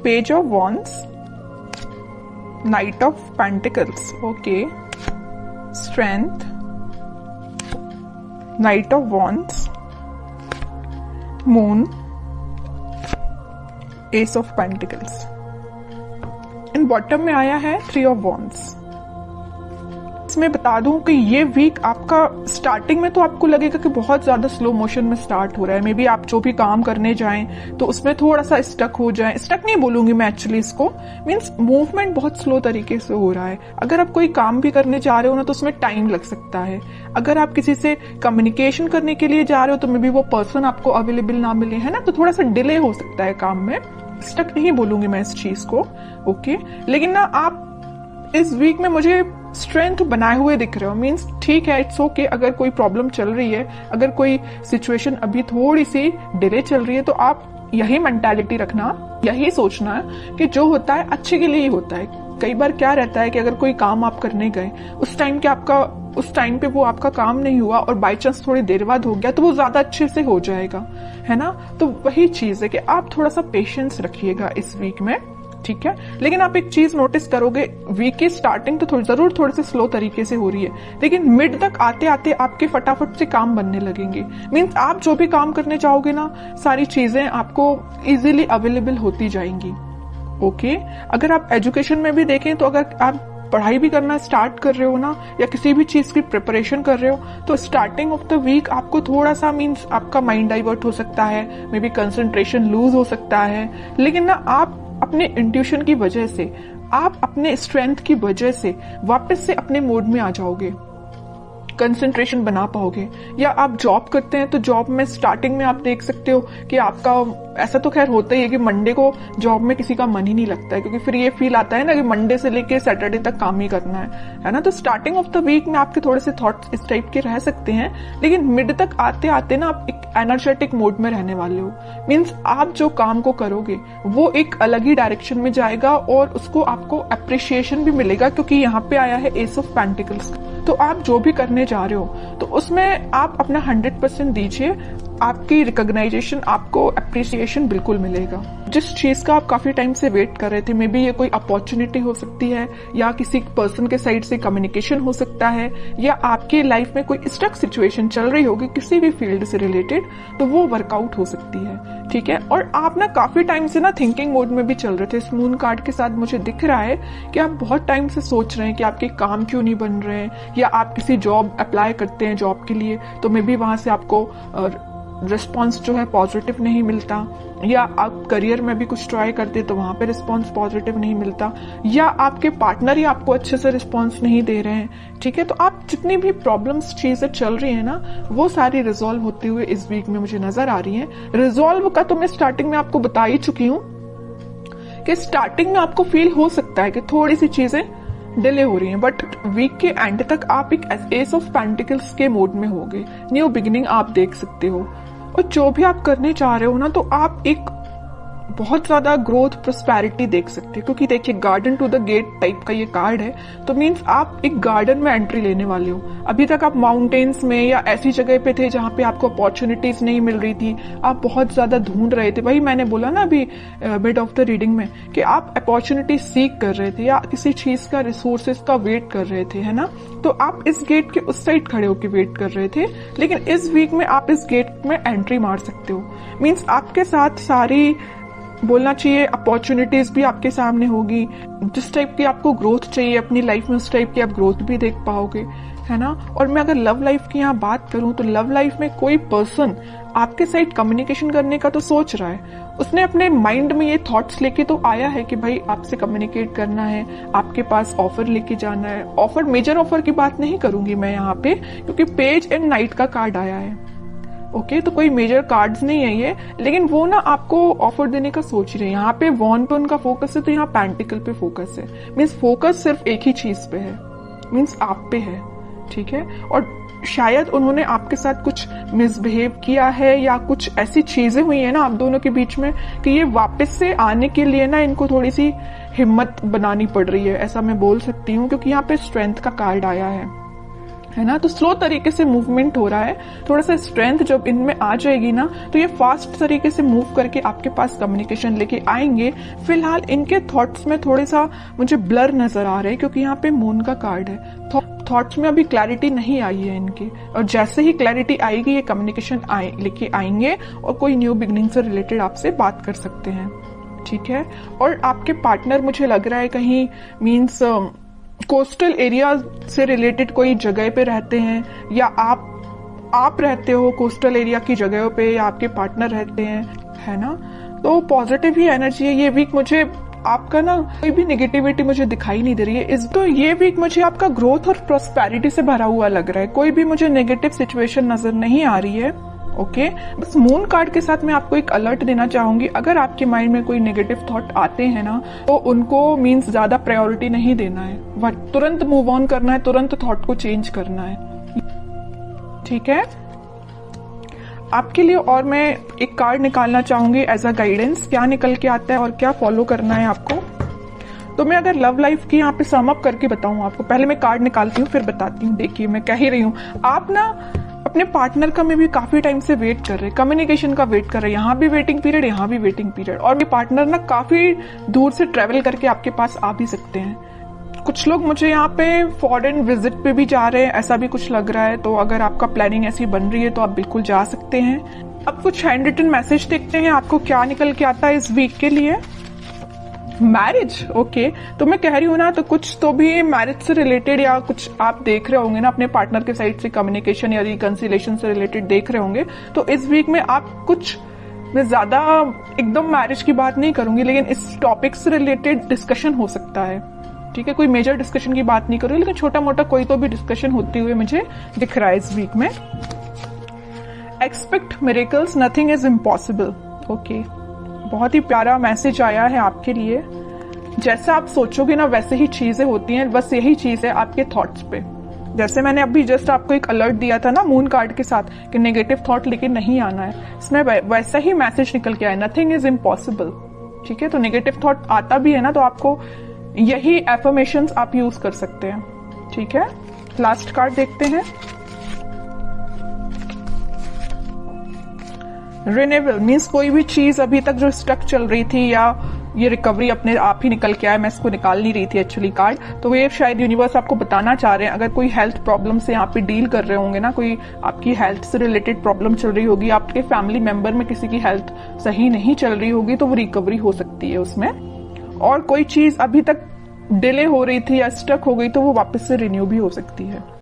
Page of wands, night of pentacles, okay, strength, night of wands, moon, S of pentacles. In bottom में आया है three of wands. इसमें बता दूं कि ये वीक आपका स्टार्टिंग में तो आपको लगेगा कि बहुत ज्यादा स्लो मोशन में स्टार्ट हो रहा है। मे बी आप जो भी काम करने जाएं तो उसमें थोड़ा सा स्टक हो जाए। स्टक नहीं बोलूंगी मैं एक्चुअली इसको, मीन्स मूवमेंट बहुत स्लो तरीके से हो रहा है। अगर आप कोई काम भी करने जा रहे हो ना तो उसमें टाइम लग सकता है। अगर आप किसी से कम्युनिकेशन करने के लिए जा रहे हो तो मे बी वो पर्सन आपको अवेलेबल ना मिले, है ना, तो थोड़ा सा डिले हो सकता है काम में। स्टक नहीं बोलूंगी मैं इस चीज को, ओके। लेकिन ना आप इस वीक में मुझे स्ट्रेंथ बनाए हुए दिख रहे हो, मीन्स ठीक है, इट्स ओके। अगर कोई प्रॉब्लम चल रही है, अगर कोई सिचुएशन अभी थोड़ी सी डिले चल रही है, तो आप यही मेंटालिटी रखना, यही सोचना कि जो होता है अच्छे के लिए ही होता है। कई बार क्या रहता है कि अगर कोई काम आप करने गए, उस टाइम पे वो आपका काम नहीं हुआ और बाई चांस थोड़ी देर बाद हो गया, तो वो ज्यादा अच्छे से हो जाएगा, है ना। तो वही चीज है कि आप थोड़ा सा पेशेंस रखिएगा इस वीक में, ठीक है। लेकिन आप एक चीज नोटिस करोगे, वीक की स्टार्टिंग तो जरूर थोड़ी सी स्लो तरीके से हो रही है, लेकिन मिड तक आते आते आपके फटाफट से काम बनने लगेंगे। मीन्स आप जो भी काम करने चाहोगे ना, सारी चीजें आपको इजीली अवेलेबल होती जाएंगी, ओके। अगर आप एजुकेशन में भी देखें तो अगर आप पढ़ाई भी करना स्टार्ट कर रहे हो ना, या किसी भी चीज की प्रिपरेशन कर रहे हो, तो स्टार्टिंग ऑफ द वीक आपको थोड़ा सा, मीन्स आपका माइंड डाइवर्ट हो सकता है, मे बी कंसंट्रेशन लूज हो सकता है। लेकिन ना आप अपने इंट्यूशन की वजह से, आप अपने स्ट्रेंथ की वजह से वापस से अपने मोड में आ जाओगे, कंसंट्रेशन बना पाओगे। या आप जॉब करते हैं तो जॉब में स्टार्टिंग में आप देख सकते हो कि आपका, ऐसा तो खैर होता ही है कि मंडे को जॉब में किसी का मन ही नहीं लगता है, क्योंकि फिर ये फील आता है ना कि मंडे से लेके सैटरडे तक काम ही करना है ना। तो स्टार्टिंग ऑफ द वीक में आपके थोड़े से थॉट्स इस टाइप के रह सकते हैं, लेकिन मिड तक आते आते ना आप एक एनर्जेटिक मोड में रहने वाले हो। मीन्स आप जो काम को करोगे वो एक अलग ही डायरेक्शन में जाएगा और उसको आपको अप्रिशिएशन भी मिलेगा, क्योंकि यहाँ पे आया है एस ऑफ पेंटिकल्स। तो आप जो भी करने जा रहे हो तो उसमें आप अपना 100% दीजिए, आपकी रिकॉग्नाइजेशन, आपको अप्रिसिएशन बिल्कुल मिलेगा। जिस चीज का आप काफी टाइम से वेट कर रहे थे, मे बी ये कोई अपॉर्चुनिटी हो सकती है, या किसी पर्सन के साइड से कम्युनिकेशन हो सकता है, या आपके लाइफ में कोई स्टक सिचुएशन चल रही होगी किसी भी फील्ड से रिलेटेड, तो वो वर्कआउट हो सकती है, ठीक है। और आप ना काफी टाइम से ना थिंकिंग मोड में भी चल रहे थे। इस मून कार्ड के साथ मुझे दिख रहा है कि आप बहुत टाइम से सोच रहे हैं कि आपके काम क्यों नहीं बन रहे हैं, या आप किसी जॉब अप्लाई करते हैं जॉब के लिए, तो मे बी वहां से आपको रिस्पॉन्स जो है पॉजिटिव नहीं मिलता, या आप करियर में भी कुछ ट्राई करते तो वहां पे रिस्पॉन्स पॉजिटिव नहीं मिलता, या आपके पार्टनर ही आपको अच्छे से रिस्पॉन्स नहीं दे रहे हैं, ठीक है। तो आप जितनी भी प्रॉब्लम्स चीजें चल रही है ना, वो सारी रिजॉल्व होते हुए इस वीक में मुझे नजर आ रही है। रिजॉल्व का तो मैं स्टार्टिंग में आपको बता ही चुकी हूँ कि स्टार्टिंग में आपको फील हो सकता है कि थोड़ी सी चीजें डिले हो रही हैं, बट वीक के एंड तक आप एक एस ऑफ पेंटिकल्स के मोड में होगे। न्यू बिगिनिंग आप देख सकते हो, और जो भी आप करने चाह रहे हो ना, तो आप एक बहुत ज्यादा ग्रोथ, प्रोस्पेरिटी देख सकते हो। क्योंकि देखिए, garden to the gate type का ये कार्ड है, तो मीन्स आप एक गार्डन में एंट्री लेने वाले हो। अभी तक आप माउंटेन्स में या ऐसी जगह पे थे जहां पे आपको अपॉर्चुनिटीज नहीं मिल रही थी, आप बहुत ज्यादा ढूंढ रहे थे। वही मैंने बोला ना अभी मिड ऑफ द रीडिंग में कि आप अपॉर्चुनिटी सीख कर रहे थे, या किसी चीज का, रिसोर्सेज का वेट कर रहे थे, है ना। तो आप इस गेट के उस साइड खड़े होकर वेट कर रहे थे, लेकिन इस वीक में आप इस गेट में एंट्री मार सकते हो। मीन्स आपके साथ सारी, बोलना चाहिए, अपॉर्चुनिटीज भी आपके सामने होगी। जिस टाइप की आपको ग्रोथ चाहिए अपनी लाइफ में, उस टाइप की आप ग्रोथ भी देख पाओगे, है ना। और मैं अगर लव लाइफ की यहाँ बात करूं तो लव लाइफ में कोई पर्सन आपके साथ कम्युनिकेशन करने का तो सोच रहा है, उसने अपने माइंड में ये थॉट्स लेके तो आया है कि भाई आपसे कम्युनिकेट करना है, आपके पास ऑफर लेके जाना है। ऑफर, मेजर ऑफर की बात नहीं करूंगी मैं यहाँ पे, क्योंकि पेज एंड नाइट का कार्ड आया है, ओके। तो कोई मेजर कार्ड्स नहीं है ये, लेकिन वो ना आपको ऑफर देने का सोच रहे हैं। यहाँ पे वॉन पे उनका फोकस है, तो यहाँ पेंटिकल पे फोकस है। मीन्स फोकस सिर्फ एक ही चीज पे है, मीन्स आप पे है, ठीक है। और शायद उन्होंने आपके साथ कुछ मिसबिहेव किया है, या कुछ ऐसी चीजें हुई है ना आप दोनों के बीच में कि ये वापस से आने के लिए ना इनको थोड़ी सी हिम्मत बनानी पड़ रही है, ऐसा मैं बोल सकती हूँ। क्योंकि यहाँ पे स्ट्रेंथ का कार्ड आया है, है ना। तो स्लो तरीके से मूवमेंट हो रहा है, थोड़ा सा स्ट्रेंथ जब इनमें आ जाएगी ना तो ये फास्ट तरीके से मूव करके आपके पास कम्युनिकेशन लेके आएंगे। फिलहाल इनके थॉट्स में थोड़े सा मुझे ब्लर नजर आ रहे हैं क्योंकि यहाँ पे मून का कार्ड है। थॉट्स में अभी क्लैरिटी नहीं आई है इनकी, और जैसे ही क्लैरिटी आएगी ये कम्युनिकेशन लेके आएंगे और कोई न्यू बिगनिंग से रिलेटेड आपसे बात कर सकते हैं, ठीक है। और आपके पार्टनर मुझे लग रहा है कहीं मीन्स कोस्टल एरिया से रिलेटेड कोई जगह पे रहते हैं, या आप रहते हो कोस्टल एरिया की जगहों पे, या आपके पार्टनर रहते हैं, है ना। तो पॉजिटिव ही एनर्जी है ये वीक। मुझे आपका ना कोई भी नेगेटिविटी मुझे दिखाई नहीं दे रही है तो ये वीक मुझे आपका ग्रोथ और प्रॉस्पेरिटी से भरा हुआ लग रहा है। कोई भी मुझे नेगेटिव सिचुएशन नजर नहीं आ रही है, ओके। बस मून कार्ड के साथ मैं आपको एक अलर्ट देना चाहूंगी, अगर आपके माइंड में कोई नेगेटिव थॉट आते हैं ना तो उनको मीन्स ज्यादा प्रायोरिटी नहीं देना है, तुरंत मूव ऑन करना है, तुरंत थॉट को चेंज करना है, ठीक है। आपके लिए और मैं एक कार्ड निकालना चाहूंगी एज अ गाइडेंस, क्या निकल के आता है और क्या फॉलो करना है आपको। तो मैं अगर लव लाइफ की यहाँ पे सम अप करके बताऊं आपको, पहले मैं कार्ड निकालती हूँ फिर बताती हूँ। देखिए मैं कह ही रही हूँ, आप ना अपने पार्टनर का में भी काफी टाइम से वेट कर रहे हैं, कम्युनिकेशन का वेट कर रहे हैं, यहाँ भी वेटिंग पीरियड, यहाँ भी वेटिंग पीरियड, और ये पार्टनर ना काफी दूर से ट्रेवल करके आपके पास आ भी सकते हैं। कुछ लोग मुझे यहाँ पे फॉरेन विजिट पे भी जा रहे हैं, ऐसा भी कुछ लग रहा है। तो अगर आपका प्लानिंग ऐसी बन रही है तो आप बिल्कुल जा सकते हैं। अब कुछ हैंड रिटन मैसेज देखते हैं आपको क्या निकल के आता है इस वीक के लिए। Marriage, okay. तो मैं कह रही हूँ ना, तो कुछ तो भी मैरिज से रिलेटेड या कुछ आप देख रहे होंगे ना अपने पार्टनर के साइड से, कम्युनिकेशन या रिकंसिलेशन से रिलेटेड देख रहे होंगे। तो इस वीक में आप कुछ, मैं ज्यादा एकदम मैरिज की बात नहीं करूंगी, लेकिन इस टॉपिक से रिलेटेड डिस्कशन हो सकता है, ठीक है। कोई मेजर डिस्कशन की बात नहीं करूँ, लेकिन छोटा मोटा कोई तो भी डिस्कशन होती हुए मुझे दिख रहा है इस वीक में। Expect miracles, nothing is impossible, okay. बहुत ही प्यारा मैसेज आया है आपके लिए। जैसा आप सोचोगे ना वैसे ही चीजें होती हैं, बस यही चीज है आपके थॉट्स पे। जैसे मैंने अभी जस्ट आपको एक अलर्ट दिया था ना मून कार्ड के साथ कि नेगेटिव थॉट लेके नहीं आना है, इसमें वैसा ही मैसेज निकल के आया, नथिंग इज इम्पॉसिबल, ठीक है। तो नेगेटिव थॉट आता भी है ना तो आपको यही एफर्मेशंस आप यूज कर सकते हैं, ठीक है। लास्ट कार्ड देखते हैं, रिन्यूअल मीन्स कोई भी चीज अभी तक जो स्टक चल रही थी या ये रिकवरी अपने आप ही निकल के आया। मैं इसको निकाल नहीं रही थी एक्चुअली कार्ड, तो ये शायद यूनिवर्स आपको बताना चाह रहे हैं। अगर कोई हेल्थ प्रॉब्लम से यहाँ पे डील कर रहे होंगे ना, कोई आपकी हेल्थ से रिलेटेड प्रॉब्लम चल रही होगी, आपके फैमिली मेंबर में किसी की हेल्थ सही नहीं चल रही होगी, तो वो रिकवरी हो सकती है उसमें। और कोई चीज अभी तक डिले हो रही थी या स्टक हो गई तो वो वापस से रिन्यू भी हो सकती है।